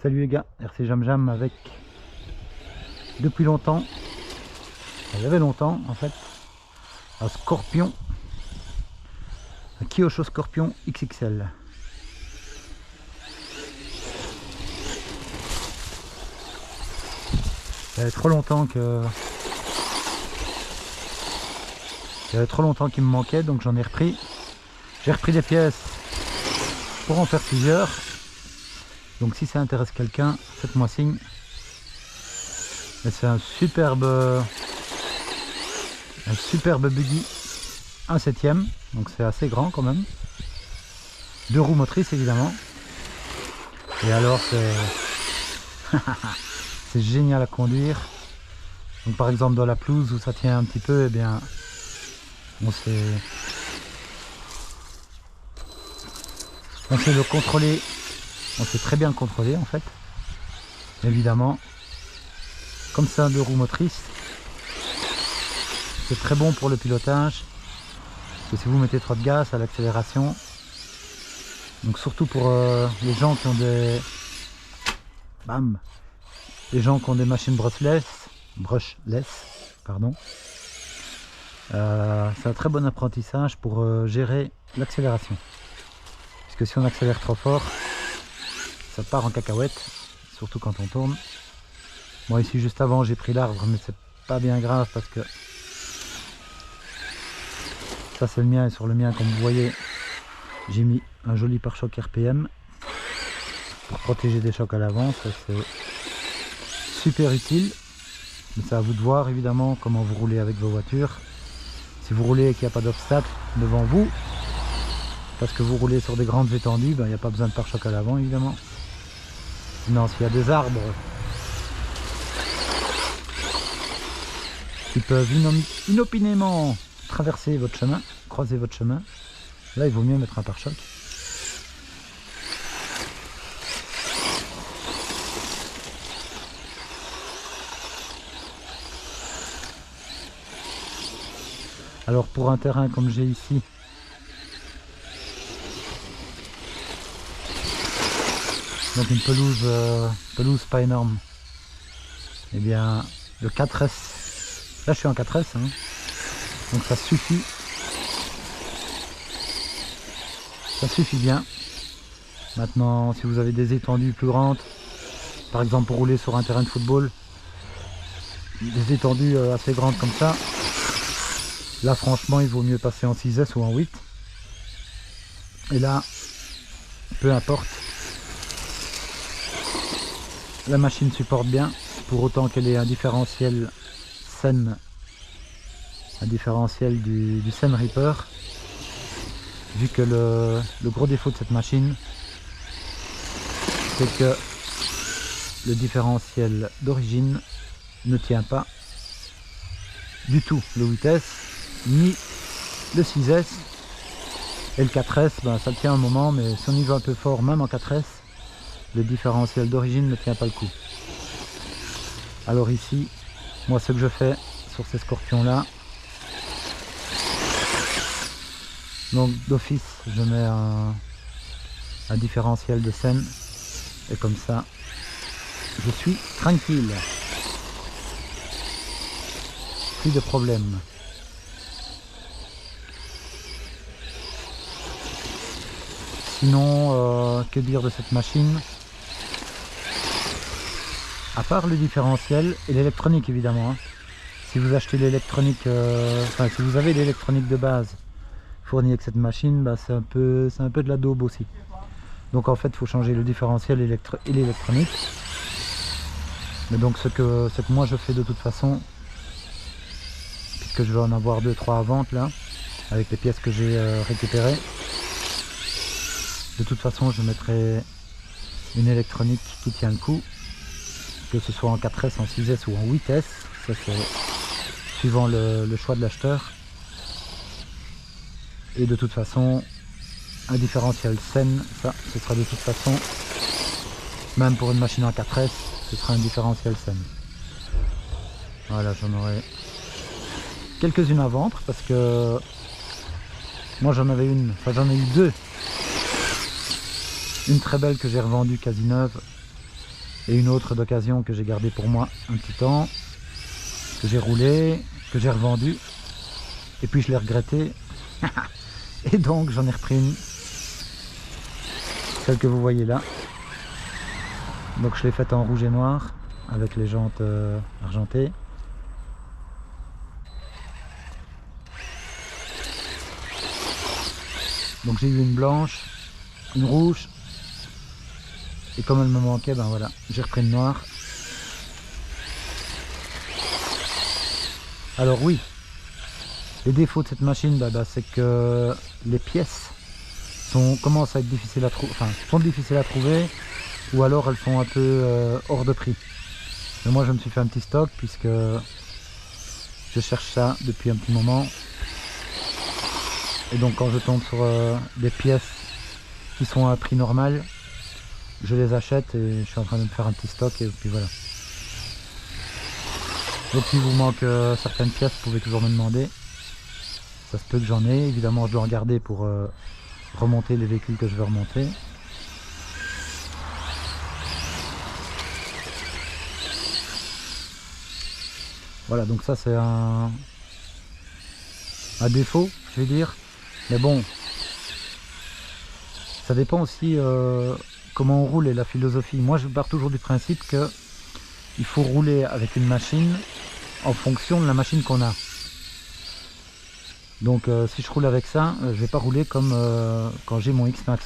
Salut les gars, RC Jam Jam avec depuis longtemps, il y avait longtemps en fait, un Scorpion, un Kyosho Scorpion XXL. Il y avait trop longtemps qu'il me manquait, donc j'en ai repris. J'ai repris des pièces pour en faire plusieurs. Donc si ça intéresse quelqu'un, faites-moi signe. Et c'est un superbe buggy, un 7e, donc c'est assez grand quand même. 2 roues motrices évidemment. Et alors c'est génial à conduire. Donc par exemple dans la pelouse où ça tient un petit peu, et bien on sait le contrôler. On sait très bien le contrôler en fait. Évidemment, comme c'est un 2 roues motrices, c'est très bon pour le pilotage. Parce que si vous mettez trop de gaz à l'accélération, donc surtout pour les gens qui ont des machines brushless, pardon. C'est un très bon apprentissage pour gérer l'accélération. Parce que si on accélère trop fort, ça part en cacahuète, surtout quand on tourne. Moi ici juste avant j'ai pris l'arbre, mais c'est pas bien grave parce que ça c'est le mien, et sur le mien comme vous voyez j'ai mis un joli pare-choc RPM pour protéger des chocs à l'avant. Ça c'est super utile, mais c'est à vous de voir évidemment comment vous roulez avec vos voitures. Si vous roulez et qu'il n'y a pas d'obstacle devant vous, parce que vous roulez sur des grandes étendues, il n'y a pas besoin de pare-choc à l'avant évidemment. Sinon s'il y a des arbres qui peuvent inopinément traverser votre chemin, croiser votre chemin, là il vaut mieux mettre un pare-choc. Alors pour un terrain comme j'ai ici, donc une pelouse pas énorme, et bien le 4S, là je suis en 4S, hein, donc ça suffit bien. Maintenant si vous avez des étendues plus grandes, par exemple pour rouler sur un terrain de football, des étendues assez grandes comme ça, là franchement il vaut mieux passer en 6S ou en 8, et là peu importe, la machine supporte bien, pour autant qu'elle ait un différentiel Sen, du Sen Reaper, vu que le gros défaut de cette machine c'est que le différentiel d'origine ne tient pas du tout le 8S ni le 6S, et le 4S ça tient un moment, mais si on y va un peu fort même en 4S, le différentiel d'origine ne tient pas le coup. Alors ici, moi ce que je fais sur ces Scorpions là, donc d'office je mets un différentiel de Sen, et comme ça je suis tranquille, plus de problème. Sinon que dire de cette machine, à part le différentiel et l'électronique évidemment, hein. Si vous achetez l'électronique, si vous avez l'électronique de base fournie avec cette machine, c'est un peu de la daube aussi. Donc en fait il faut changer le différentiel et l'électronique. Mais donc ce que moi je fais de toute façon, puisque je vais en avoir 2-3 à vente là, avec les pièces que j'ai récupérées, de toute façon je mettrai une électronique qui tient le coup, que ce soit en 4S, en 6S ou en 8S, ça c'est suivant le choix de l'acheteur. Et de toute façon un différentiel Sen, ça ce sera de toute façon, même pour une machine en 4S, ce sera un différentiel Sen. Voilà, j'en aurai quelques-unes à vendre parce que moi j'en avais j'en ai eu 2. Une très belle que j'ai revendue quasi neuve Et une autre d'occasion que j'ai gardée pour moi un petit temps, que j'ai roulé, que j'ai revendu, et puis je l'ai regretté. Et donc j'en ai repris une, celle que vous voyez là. Donc je l'ai faite en rouge et noir, avec les jantes argentées. Donc j'ai eu une blanche, une rouge, et comme elle me manquait, ben voilà, j'ai repris une noire. Alors oui, les défauts de cette machine, c'est que les pièces commencent à être difficiles à trouver, enfin sont difficiles à trouver, ou alors elles sont un peu hors de prix. Mais moi je me suis fait un petit stock puisque je cherche ça depuis un petit moment. Et donc quand je tombe sur des pièces qui sont à un prix normal, je les achète et je suis en train de me faire un petit stock et puis voilà. Donc s'il vous manque certaines pièces, vous pouvez toujours me demander. Ça se peut que j'en ai, évidemment je dois en garder pour remonter les véhicules que je veux remonter. Voilà, donc ça c'est un défaut, je vais dire. Mais bon, ça dépend aussi comment on roule et la philosophie. Moi je pars toujours du principe que il faut rouler avec une machine en fonction de la machine qu'on a. Donc si je roule avec ça, je vais pas rouler comme quand j'ai mon X-Max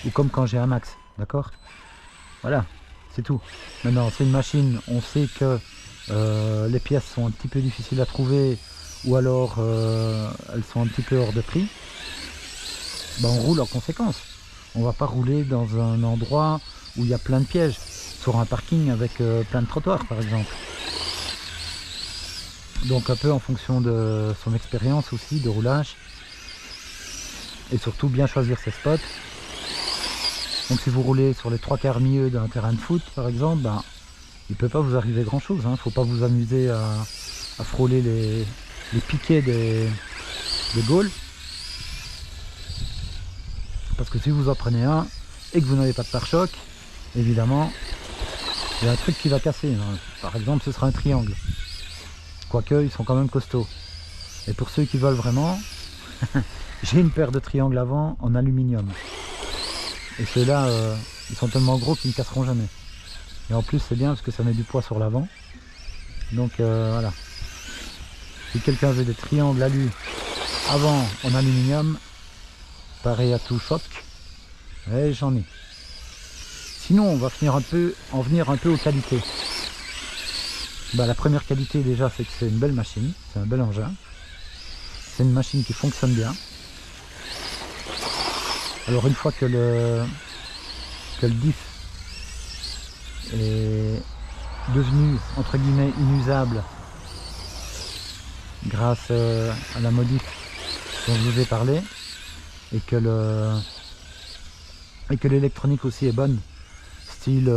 ou comme quand j'ai un Max, d'accord? Voilà, c'est tout. Maintenant c'est une machine, on sait que les pièces sont un petit peu difficiles à trouver ou alors elles sont un petit peu hors de prix, ben, on roule en conséquence. On va pas rouler dans un endroit où il y a plein de pièges, sur un parking avec plein de trottoirs par exemple. Donc un peu en fonction de son expérience aussi de roulage, et surtout bien choisir ses spots. Donc si vous roulez sur les 3/4 milieu d'un terrain de foot par exemple, ben, il ne peut pas vous arriver grand chose, hein. Faut pas vous amuser à frôler les piquets des goals, parce que si vous en prenez un et que vous n'avez pas de pare-choc, évidemment il y a un truc qui va casser, hein. Par exemple ce sera un triangle, quoique ils sont quand même costauds. Et pour ceux qui veulent vraiment, j'ai une paire de triangles avant en aluminium, et ceux-là ils sont tellement gros qu'ils ne casseront jamais. Et en plus c'est bien parce que ça met du poids sur l'avant. Donc voilà. Si quelqu'un veut des triangles alu avant en aluminium, pareil à tout choc, et j'en ai. Sinon on va en venir un peu aux qualités. La première qualité déjà, c'est que c'est une belle machine, c'est un bel engin. C'est une machine qui fonctionne bien. Alors une fois que le diff est devenu entre guillemets inusable grâce à la modif dont je vous ai parlé, et que l'électronique aussi est bonne, style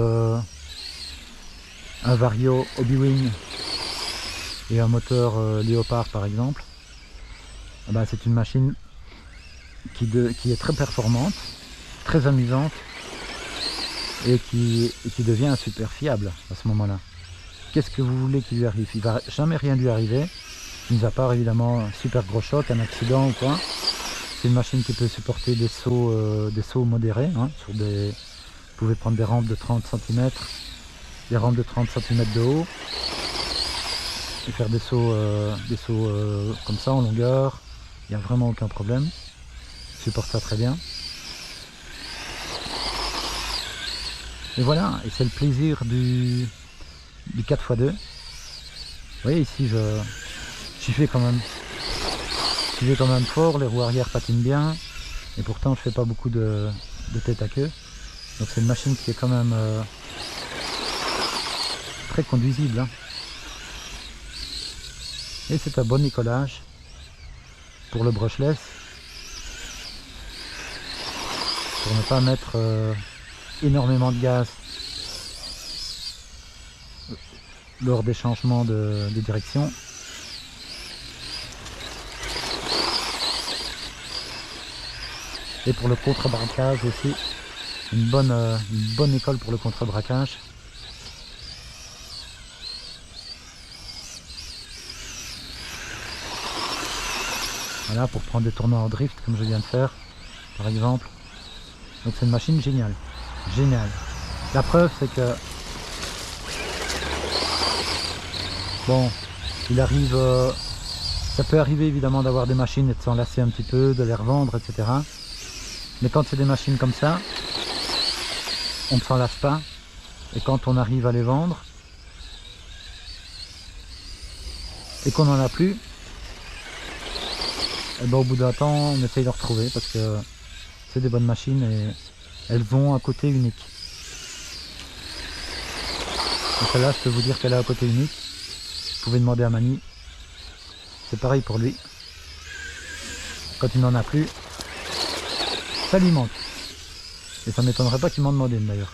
un Vario Hobby-Wing et un moteur Léopard par exemple, c'est une machine qui est très performante, très amusante, et qui devient super fiable à ce moment-là. Qu'est-ce que vous voulez qu'il lui arrive? Il ne va jamais rien lui arriver, mis à part évidemment un super gros choc, un accident ou quoi. C'est une machine qui peut supporter des sauts modérés, hein, vous pouvez prendre des rampes de 30 cm, des rampes de 30 cm de haut, et faire des sauts comme ça en longueur. Il n'y a vraiment aucun problème, il supporte ça très bien. Et voilà, et c'est le plaisir du 4x2. Vous voyez ici, j'y vais quand même fort, les roues arrière patinent bien, et pourtant je fais pas beaucoup de tête à queue. Donc c'est une machine qui est quand même très conduisible, hein. Et c'est un bon écolage pour le brushless, pour ne pas mettre énormément de gaz lors des changements de direction. Et pour le contre-braquage aussi, une bonne école pour le contre-braquage. Voilà, pour prendre des tournois en drift comme je viens de faire, par exemple. Donc c'est une machine géniale. Géniale. La preuve c'est que bon, il arrive, ça peut arriver évidemment d'avoir des machines et de s'en lasser un petit peu, de les revendre, etc. Mais quand c'est des machines comme ça, on ne s'en lasse pas. Et quand on arrive à les vendre et qu'on n'en a plus, et ben au bout d'un temps on essaye de retrouver parce que c'est des bonnes machines et elles ont un côté unique. Et celle-là, je peux vous dire qu'elle a un côté unique. Vous pouvez demander à Mani. C'est pareil pour lui. Quand il n'en a plus, ça lui manque. Et ça ne m'étonnerait pas qu'il m'en demande une d'ailleurs.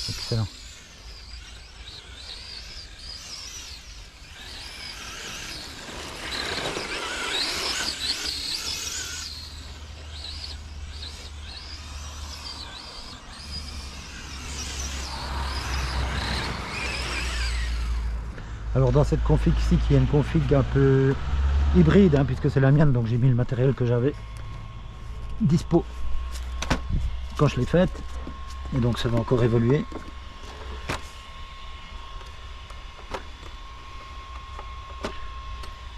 Excellent. Alors dans cette config ici, qui est une config un peu hybride, hein, puisque c'est la mienne, donc j'ai mis le matériel que j'avais dispo quand je l'ai faite, et donc ça va encore évoluer.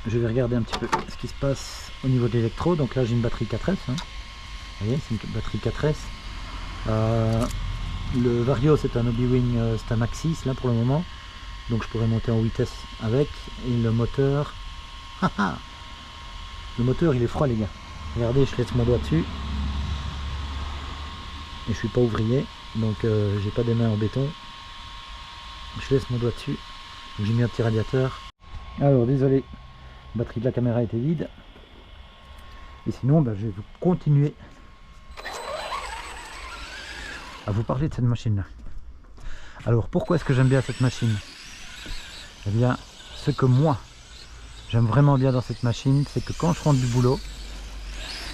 Je vais regarder un petit peu ce qui se passe au niveau de l'électro. Donc là j'ai une batterie 4S, hein. Vous voyez, c'est une batterie 4S. Le Vario c'est un Obi-Wing, c'est un Maxis là pour le moment, donc je pourrais monter en vitesse avec. Et le moteur, le moteur il est froid les gars. Regardez, je laisse mon doigt dessus et je suis pas ouvrier, donc j'ai pas des mains en béton. Je laisse mon doigt dessus, j'ai mis un petit radiateur. Alors désolé, la batterie de la caméra était vide. Et sinon je vais continuer à vous parler de cette machine là. Alors pourquoi est-ce que j'aime bien cette machine? Eh bien, ce que moi j'aime vraiment bien dans cette machine, c'est que quand je rentre du boulot,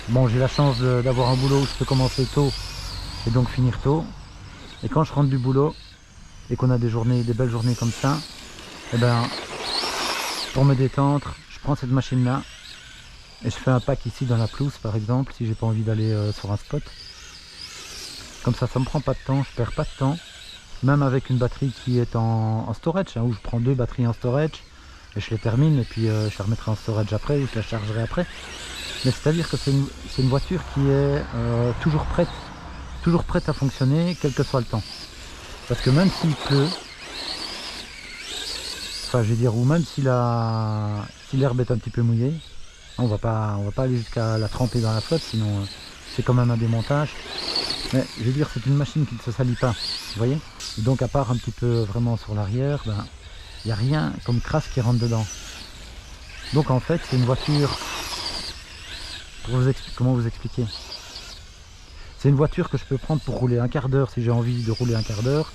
bon, j'ai la chance d'avoir un boulot où je peux commencer tôt et donc finir tôt. Et quand je rentre du boulot et qu'on a des journées, des belles journées comme ça, eh ben, pour me détendre, je prends cette machine là et je fais un pack ici dans la pelouse par exemple, si j'ai pas envie d'aller sur un spot. Comme ça me prend pas de temps, je perds pas de temps. Même avec une batterie qui est en storage, hein, où je prends 2 batteries en storage et je les termine et puis je les remettrai en storage après ou je la chargerai après. Mais c'est à dire que c'est une voiture qui est toujours prête à fonctionner quel que soit le temps. Parce que même s'il pleut, enfin je veux dire, ou même si l'herbe est un petit peu mouillée, on va pas aller jusqu'à la tremper dans la flotte, sinon c'est quand même un démontage. Mais je veux dire, c'est une machine qui ne se salit pas, vous voyez. Et donc à part un petit peu vraiment sur l'arrière, il n'y a rien comme crasse qui rentre dedans. Donc en fait c'est une voiture, pour comment vous expliquer, c'est une voiture que je peux prendre pour rouler un quart d'heure si j'ai envie de rouler un quart d'heure,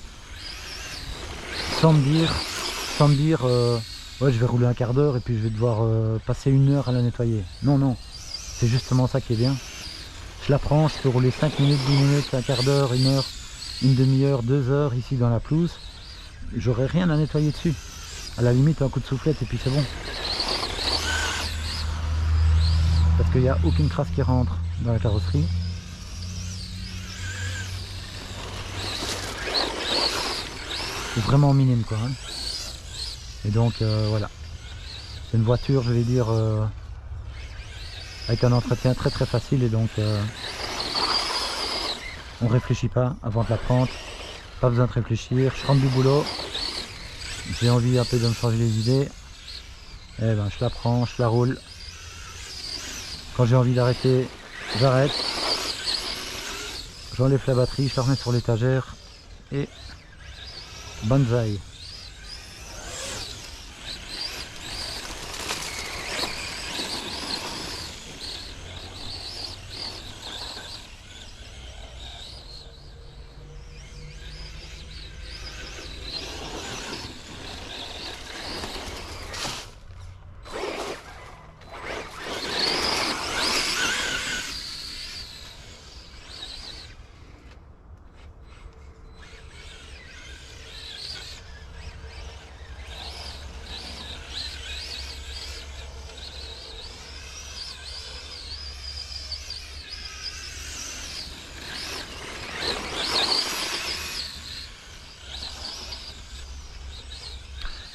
sans me dire ouais, je vais rouler un quart d'heure et puis je vais devoir passer 1 heure à la nettoyer. Non, c'est justement ça qui est bien. Je la prends, je peux rouler 5 minutes, 10 minutes, un quart d'heure, 1 heure, une demi-heure, 2 heures ici dans la pelouse. J'aurai rien à nettoyer dessus. À la limite un coup de soufflette et puis c'est bon. Parce qu'il n'y a aucune crasse qui rentre dans la carrosserie. C'est vraiment minime quoi. Hein. Et donc voilà. C'est une voiture, je vais dire, avec un entretien très très facile et donc on réfléchit pas avant de la prendre. Pas besoin de réfléchir. Je rentre du boulot. J'ai envie un peu de me changer les idées. Et ben je la prends, je la roule. Quand j'ai envie d'arrêter, j'arrête. J'enlève la batterie, je la remets sur l'étagère et Banzai.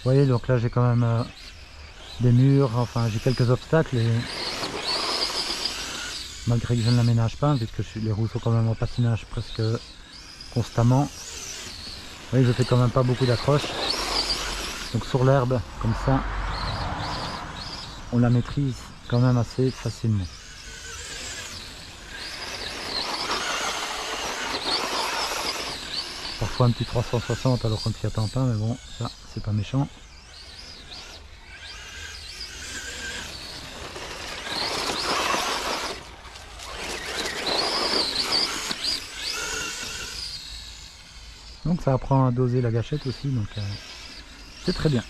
Vous voyez, donc là j'ai quand même des murs, enfin j'ai quelques obstacles et malgré que je ne l'aménage pas, puisque les roues sont quand même en patinage presque constamment. Vous voyez, je fais quand même pas beaucoup d'accroches. Donc sur l'herbe, comme ça, on la maîtrise quand même assez facilement. Parfois un petit 360 alors qu'on ne s'y attend pas, mais bon, ça c'est pas méchant. Donc ça apprend à doser la gâchette aussi, donc c'est très bien.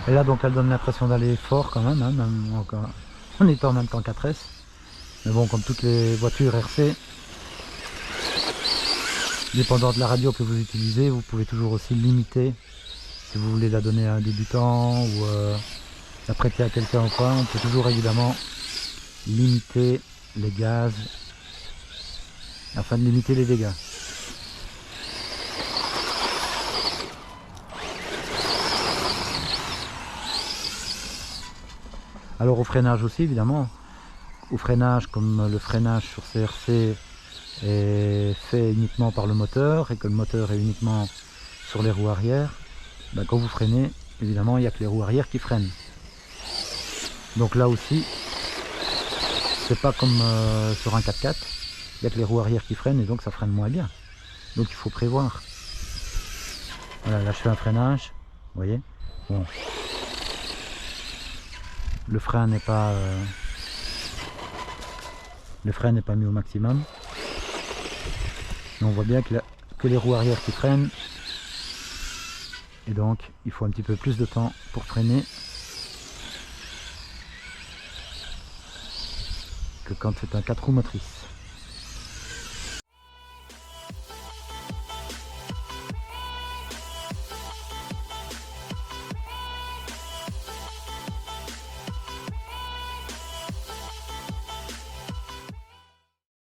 Et là donc elle donne l'impression d'aller fort quand même, hein, même en étant même qu'en 4S. Mais bon, comme toutes les voitures RC, dépendant de la radio que vous utilisez, vous pouvez toujours aussi limiter. Si vous voulez la donner à un débutant ou la prêter à quelqu'un ou quoi, on peut toujours évidemment limiter les gaz afin de limiter les dégâts. Alors au freinage aussi évidemment, au freinage comme le freinage sur CRC est fait uniquement par le moteur et que le moteur est uniquement sur les roues arrière, ben quand vous freinez, évidemment il n'y a que les roues arrière qui freinent. Donc là aussi, c'est pas comme sur un 4x4, il n'y a que les roues arrière qui freinent et donc ça freine moins bien. Donc il faut prévoir. Voilà, là je fais un freinage, vous voyez. Bon. Le frein n'est pas mis au maximum. Mais on voit bien que les roues arrière qui freinent. Et donc il faut un petit peu plus de temps pour freiner que quand c'est un 4 roues motrices.